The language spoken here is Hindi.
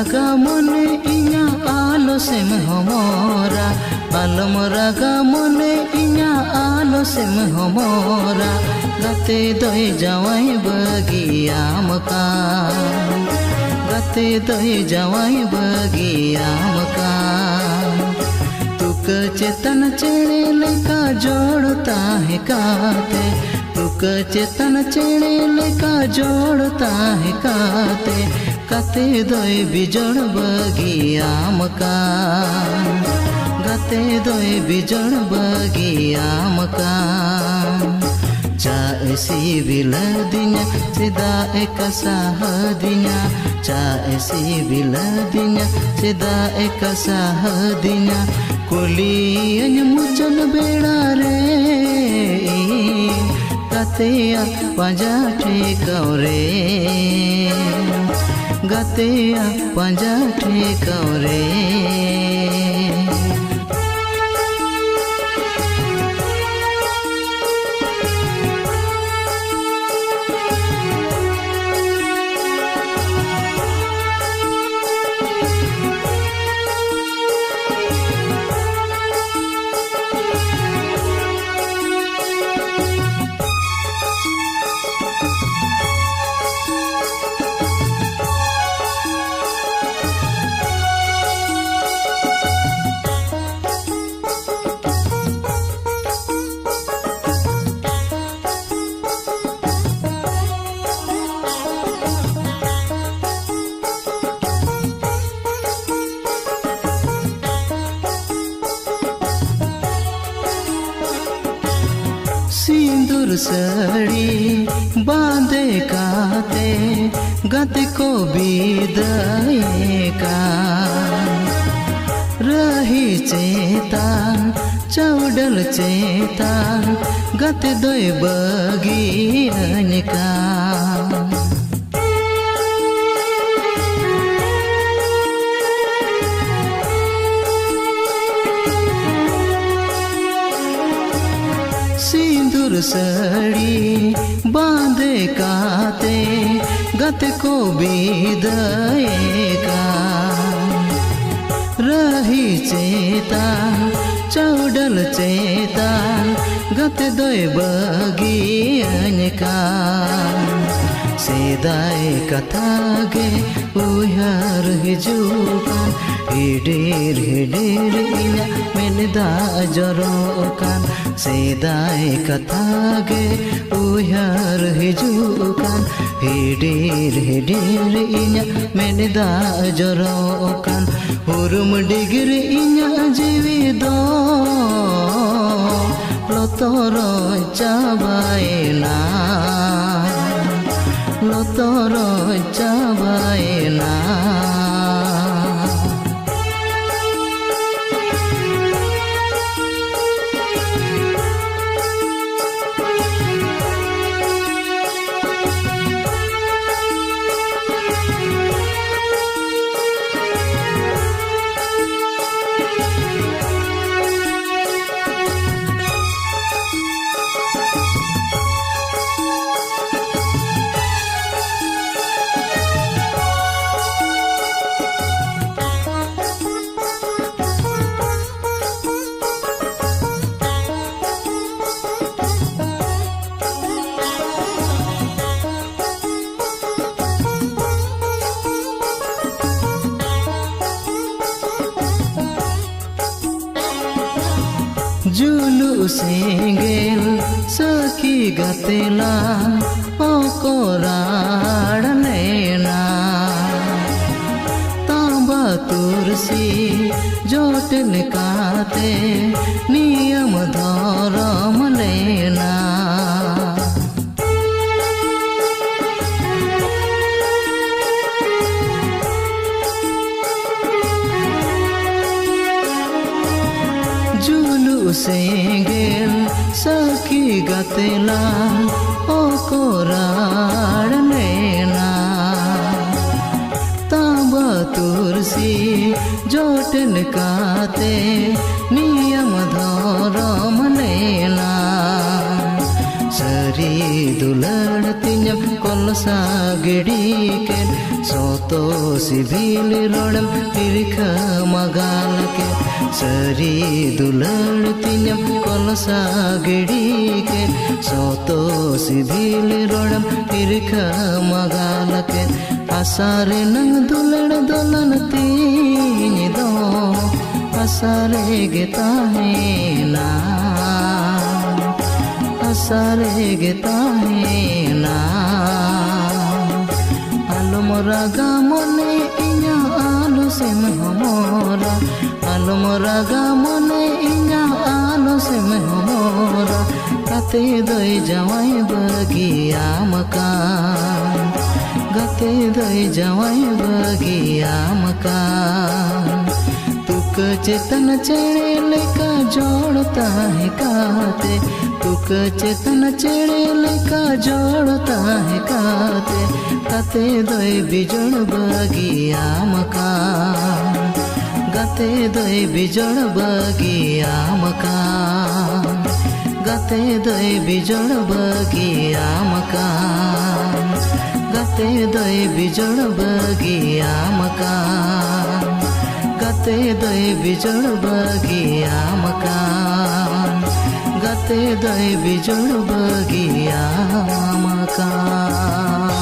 रागा मने इन्या आलो सेम हमोरा आलम रागा मने इन्या आलो सेम हमोरा गाते दई जावाई बगियाम का गाते दई जावाई बगियाम का तुक चेतन चेणे लेका जोड़ता है काते तुक चेतन चेणे लेका जोड़ता है काते काते दोय बिजोड़ बगियाम का गाते दोय बिजोड़ बगियाम का चा ऐसी बिलदिnya sida eka sahadinya चा ऐसी बिलदिnya sida eka sahadinya कुलियन मुचल बेड़ा रे गातेया पंजा ठेकाव रे गातेया पंजा ठेकाव रे सिंदूर सड़ी बांधे काते गाते को विदाई का रही चेतान चौडल चेतान गाते दोय बगियान का सिंदूर सड़ी बांधे काते गाते को विदाई का रही चेतान चौडल चेतान गाते दोय बगियान का सेदाय कथा गे उयार हिजुकान हिडीर हिडीर इन्या मेनदा जरोकान सेदाय कथा गे उयार हिजुकान हिडीर हिडीर इन्या मेनदा जरोकान हुरुम डिगिर इन्या जीवी दो लतर चाबायना लतर चाबायना जुलू सेंगेल सखी गतेला ओकोराड़ लेना तांबा तुरसी जोटल काते नियम धरम लेना जुलू सेंगेल सखी गतेला ओकोराड़ लेना तांबा तुरसी जोटल काते नियम धरम लेना शरीर दुलड़ तिञम कोलसा गिड़ी के सोतो सिभिल रोड़म तिरख मगाल के सरी दुलड़ तिञम कोलसा गिड़ी के सोतो सिभिल रोड़म तिरख मगाल के आसारे नंग दुलड़ दोलन तीन दो आसारे गेता है ना आसारे गेता है ना आलो मोरा गा मने इña आलो से में हमरा आलो मोरा गा मने इña आलो से में हमरा काते दई जावाई बगिया मकान गाते दई जावाई बगिया मकान तुक चेतन चेड़े लेका जोड़ता है काते तुक चेतन चेड़े लेका जोड़ता है काते काते दई बिजोड़ बगिया मकान गाते दई बिजोड़ बगिया मकान गाते दई बिजोड़ बगिया मकान गाते दई बिजोड़ बगिया मकान गाते दई बिजोड़ बगिया मकान गाते दई बिजोड़ बगिया मकान।